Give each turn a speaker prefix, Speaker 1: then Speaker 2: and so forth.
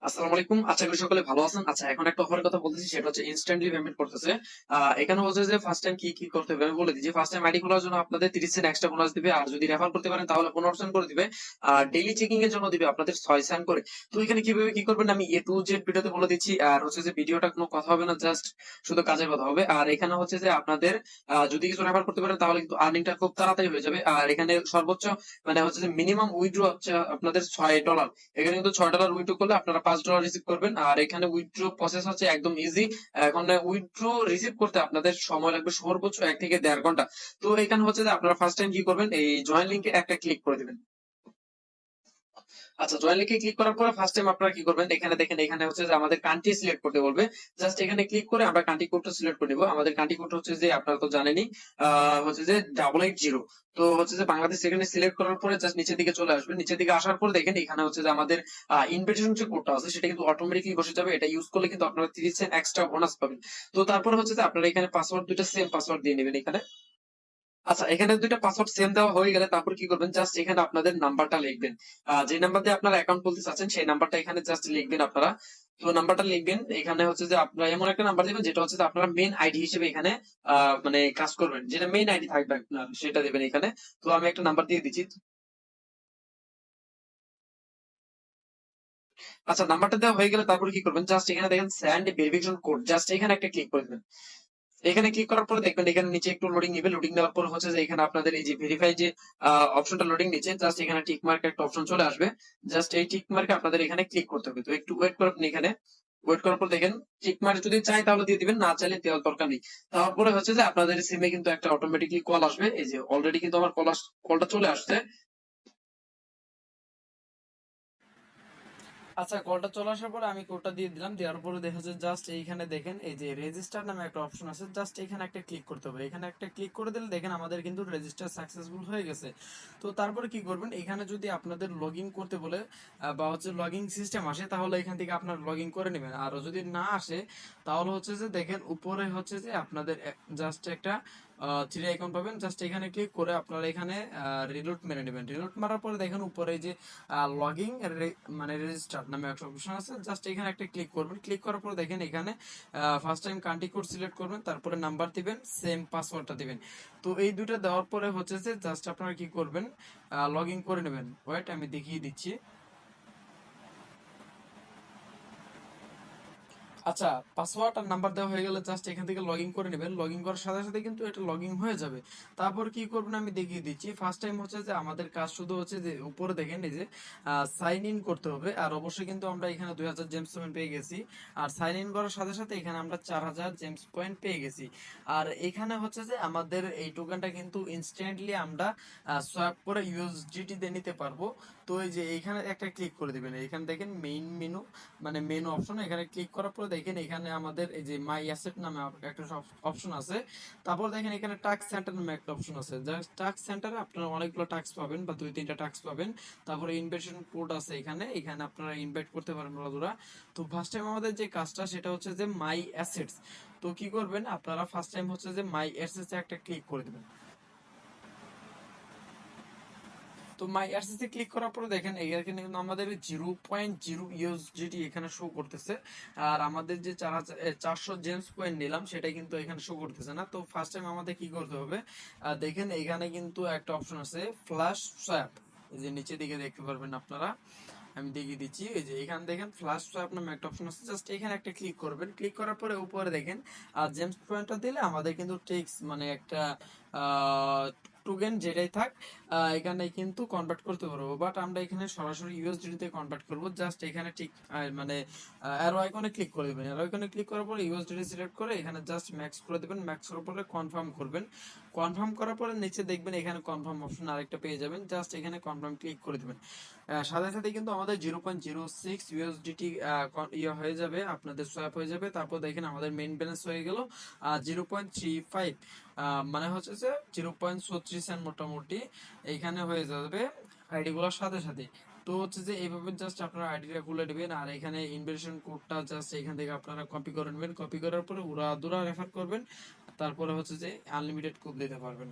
Speaker 1: আসসালামু আলাইকুম। আশা করি সকলে ভালো আছেন। আচ্ছা, এখন একটা অফারের কথা বলতেছি, সেটা হচ্ছে ইনস্ট্যান্টলি পেমেন্ট করতেছে। এখানে হচ্ছে যে ফার্স্ট টাইম কি করতে হবে আমি বলে দিচ্ছি। ফার্স্ট টাইম আইডি খোলার জন্য আপনাদের 30 সেন্ট এক্সট্রা বোনাস দিবে। আর যদি রেফার করতে পারেন তাহলে 15 সেন্ট করে দিবে। আর ডেইলি চেকিং এর জন্য দিবে আপনাদের 6 সেন্ট করে। তো এখানে কিভাবে কি করবেন আমি A to Z ভিডিওতে বলে দিচ্ছি। আর হচ্ছে যে ভিডিওটা কোনো কথা হবে না, জাস্ট শুধু কাজের কথা হবে। আর এখানে হচ্ছে যে আপনাদের যদি কিছু রেফার করতে পারেন তাহলে কিন্তু আর্নিংটা খুব তাড়াতাড়ি হয়ে যাবে। আর এখানে সর্বোচ্চ মানে হচ্ছে যে মিনিমাম উইথড্র হচ্ছে আপনাদের $6। এখানে কিন্তু $6 উইথড্র করলে আপনারা $5 রিসিভ করবেন। আর এখানে উইথড্র প্রসেস হচ্ছে একদম ইজি। এখন উইথড্র রিসিভ করতে আপনাদের সময় লাগবে সর্বোচ্চ 1 থেকে 1.5 ঘন্টা। তো এখানে হচ্ছে যে আপনারা ফার্স্ট টাইম কি করবেন, এই জয়েন লিঙ্কে একটা ক্লিক করে দিবেন। আচ্ছা, জয়েন লিংকে ক্লিক করার পরে ফার্স্ট টাইম আপনারা কি করবেন, এখানে দেখেন এখানে হচ্ছে যে আমাদের কান্ট্রি সিলেক্ট করতে বলবে। জাস্ট এখানে ক্লিক করে আমরা কান্ট্রি কোডটা সিলেক্ট করে নিব। আমাদের কান্ট্রি কোড হচ্ছে যে আপনারা তো জানেনই, হচ্ছে যে 880। তো হচ্ছে যে বাংলাদেশ এখানে সিলেক্ট করার পরে জাস্ট নিচের দিকে চলে আসবেন। নিচের দিকে আসার পর দেখেন এখানে হচ্ছে যে আমাদের ইনভিটেশন যে কোডটা আছে সেটা কিন্তু অটোমেটিকলি বসে যাবে। এটা ইউজ করলে কিন্তু আপনারা 30 সেন্ট এক্সট্রা বোনাস পাবেন। তো তারপরে হচ্ছে যে আপনারা এখানে পাসওয়ার্ড দুইটা সেম পাসওয়ার্ড দিয়ে নেবেন এখানে। আচ্ছা, এখানে দুইটা পাসওয়ার্ড সেম দেওয়া হয়ে গেলে তারপর কি করবেন, জাস্ট এখানে আপনাদের নাম্বারটা লিখবেন। যে নাম্বার দিয়ে আপনারা অ্যাকাউন্ট খুলতে চাচ্ছেন সেই নাম্বারটা এখানে জাস্ট লিখবেন আপনারা। তো নাম্বারটা লিখবেন এখানে হচ্ছে যে আপনারা এমন একটা নাম্বার দিবেন যেটা হচ্ছে যে আপনারা মেইন আইডি হিসেবে এখানে মানে কাজ করবেন, যেটা মেইন আইডি থাকবে আপনার সেটা দিবেন এখানে। তো আমি একটা নাম্বার দিয়ে দিচ্ছি। আচ্ছা, নাম্বারটা দেওয়া হয়ে গেলে তারপর কি করবেন, জাস্ট এখানে দেখেন সেন্ড ভেরিফিকেশন কোড, জাস্ট এখানে একটা ক্লিক করে দিবেন। এখানে ক্লিক করার পরে দেখবেন এখানে নিচে একটু লোডিং নিবে। লোডিং নেওয়ার পর হচ্ছে যে এখানে আপনাদের এই যে ভেরিফাই যে অপশনটা লোডিং নিচ্ছে, জাস্ট এখানে টিক মার্ক একটা অপশন চলে আসবে। জাস্ট এই টিক মার্কে আপনাদের এখানে ক্লিক করতে হবে। তো একটু ওয়েট করুন এখানে। ওয়েট করার পর দেখেন টিক মার্ক যদি চাই তাহলে দিয়ে দিবেন, না চাইলে দেওয়ার দরকার নেই। তারপরে হচ্ছে যে আপনাদের সিমে কিন্তু একটা অটোমেটিকলি কল আসবে। এই যে অলরেডি কিন্তু আমার কলটা চলে আসছে। আচ্ছা, কলটা চলে আসার পরে আমি কোডটা দিয়ে দিলাম। দেওয়ার পরে দেখা যাচ্ছে জাস্ট এইখানে দেখেন এই যে রেজিস্টার নামে একটা অপশন আছে, জাস্ট এখানে একটা ক্লিক করতে হবে। এখানে একটা ক্লিক করে দিলে দেখেন আমাদের কিন্তু রেজিস্টার সাকসেসফুল হয়ে গেছে। তো তারপরে কি করবেন, এখানে যদি আপনাদের লগ ইন করতে বলে বা হচ্ছে লগ ইন সিস্টেম আসে তাহলে এখান থেকে আপনার লগ ইন করে নেবেন। আর যদি না আসে তাহলে হচ্ছে যে দেখেন উপরে হচ্ছে যে আপনাদের জাস্ট একটা থ্রি আইকন পাবেন, জাস্ট এখানে ক্লিক করে আপনারা এখানে রিলোড মেরে নেবেন। রিলোড মারার পরে দেখেন উপরে যে লগইন মানে রেজিস্টার নামে একটা অপশন আছে, জাস্ট এখানে একটা ক্লিক করবেন। ক্লিক করার পরে দেখেন এখানে first time country code select করবেন, তারপরে নাম্বার দিবেন, সেম পাসওয়ার্ডটা দিবেন। তো এই দুটো দেওয়ার পরে হচ্ছে যে জাস্ট আপনারা কি করবেন, লগ ইন করে নেবেন। ওয়েট, আমি দেখিয়ে দিচ্ছি। আচ্ছা, পাসওয়ার্ড আর নাম্বার দেওয়া হয়ে গেলে জাস্ট এখান থেকে লগ ইন করে নেবেন। লগ ইন করার সাথে সাথে কিন্তু এটা লগ ইন হয়ে যাবে। তারপর কি করবেন আমি দেখিয়ে দিচ্ছি। ফার্স্ট টাইম হচ্ছে যে আমাদের কাজ শুধু হচ্ছে যে উপরে দেখেন এই যে সাইন ইন করতে হবে। আর অবশ্যই কিন্তু আমরা এখানে 2000 জেমস পয়েন্ট পেয়ে গেছি। আর সাইন ইন করার সাথে সাথে এখানে আমরা 4000 জেমস পয়েন্ট পেয়ে গেছি। আর এখানে হচ্ছে যে আমাদের এই টোকেনটা কিন্তু ইনস্ট্যান্টলি আমরা সোয়াপ করে ইউএসডিটি তে নিতে পারবো। তো এই যে এখানে একটা ক্লিক করে দিবেন। এখানে দেখেন মেইন মেনু মানে মেনু অপশন, এখানে ক্লিক করার পরে দেখেন এখানে আমাদের এই যে মাই অ্যাসেট নামে একটা অপশন আছে। তারপর দেখেন এখানে টাস্ক সেন্টার নামে একটা অপশন আছে। জাস্ট টাস্ক সেন্টারে আপনারা অনেকগুলো টাস্ক পাবেন বা 2-3টা টাস্ক পাবেন। তারপরে ইনভাইটেশন কোড আছে এখানে, এখানে আপনারা ইনভাইট করতে পারেন বন্ধুরা। তো ফার্স্ট টাইম আমাদের যে কাজটা সেটা হচ্ছে যে মাই অ্যাসেটস। তো কি করবেন আপনারা ফার্স্ট টাইম হচ্ছে যে মাই অ্যাসেটস এ একটা ক্লিক করে দেবেন। তো মাই আরসিসি ক্লিক করার পরে দেখেন এখানে কিন্তু আমাদের 0.0 ইউএসডিটি এখানে শো করতেছে। আর আমাদের যে 400 জেমস পয়েন্ট নিলাম সেটা কিন্তু এখানে শো করতেছে না। তো ফার্স্ট টাইম আমাদের কি করতে হবে, দেখেন এখানে কিন্তু একটা অপশন আছে ফ্ল্যাশ সোয়াপ। এই যে নিচে দিকে দেখতে পারবেন আপনারা, আমি দেখিয়ে দিচ্ছি। এই যে এখানে দেখেন ফ্ল্যাশ সোয়াপ নামে একটা অপশন আছে, জাস্ট এখানে একটা ক্লিক করবেন। ক্লিক করার পরে উপরে দেখেন আর জেমস পয়েন্টটা দিলে আমাদের কিন্তু টেক্স মানে একটা টোকেন যেটাই থাক এখানে কিন্তু কনভার্ট করতে পারবো। বাট আমরা এখানে সরাসরি ইউএসডি তে কনভার্ট করব। জাস্ট এখানে ঠিক মানে অ্যারো আইকনে ক্লিক করে দিবেন। অ্যারো আইকনে ক্লিক করার পরে ইউএসডি সিলেক্ট করে এখানে জাস্ট ম্যাক্স করে দিবেন। ম্যাক্স করার পরে কনফার্ম করবেন। কনফার্ম করার পরে নিচে দেখবেন এখানে কনফার্ম অপশন আরেকটা পেয়ে যাবেন, জাস্ট এখানে কনফার্ম ক্লিক করে দিবেন। সাথে সাথে কিন্তু আমাদের 0.06 ইউএসডিটি ইয়ে হয়ে যাবে, আপনাদের সোয়াপ হয়ে যাবে। তারপর দেখেন আমাদের মেইন ব্যালেন্স হয়ে গেল 0.35, মানে হচ্ছে যে 0.36 মোটামুটি এইখানে হয়ে যাবে আইডি গুলোর সাথে সাথে। তো হচ্ছে যে এইভাবে জাস্ট আপনারা আইডিটা খুলে নেবেন। আর এখানে ইনভিটেশন কোডটা জাস্ট এখান থেকে আপনারা কপি করে নেবেন। কপি করার পরে উড়া দুরা রেফার করবেন। তারপরে হচ্ছে যে আনলিমিটেড কোড দিতে পারবেন।